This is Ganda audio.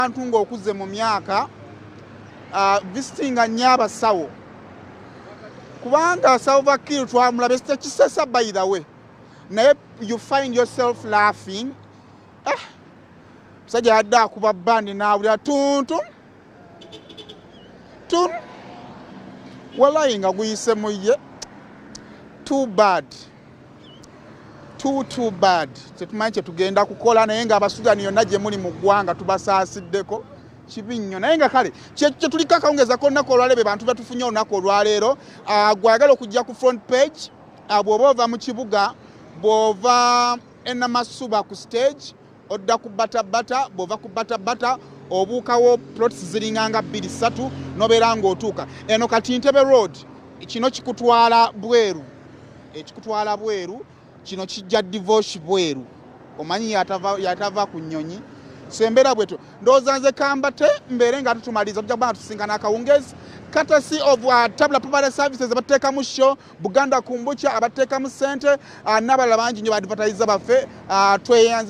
abantu ng'okuze mu myaka visitinga nnyo abasawo kubanga Salva Kiir twamulabe tekisesa by the way naye you find yourself laughing musajja yadde akuba bandi n'awulira tuntu wallahi nga guyise mu ye too bad too bad tetumanyi kye tugenda kukola naye nga abasudani yonna gye muli mu ggwanga tubasaasiddeko kibi nnyo naye nga kale kye tuliko akawungezako olunaku olwaleero bantu batufunye olunaku olwaleero gwayagala okujja ku front page bw'oba ova mu kibuga bw'ova enamasuba ku stage odda ku batabata bw'ova ku batabata obuukawo plots ziringanga 2-3 nobeera ng'otuuka eno kati Ntebe road kino kikutwala bweru ekikutwala bweru kino kijja divorce bweru omanyi yatava ku nnyonyi sembera bweto ndowooza nze kambate mbeere nga tutumaliza tujja kubanga tusingana akawungezi courtesy of tabula property services abateekamu show Buganda Kumbucha abateekamu ssente n'abalala bangi nnyo ba advertiser baffe tweyanzi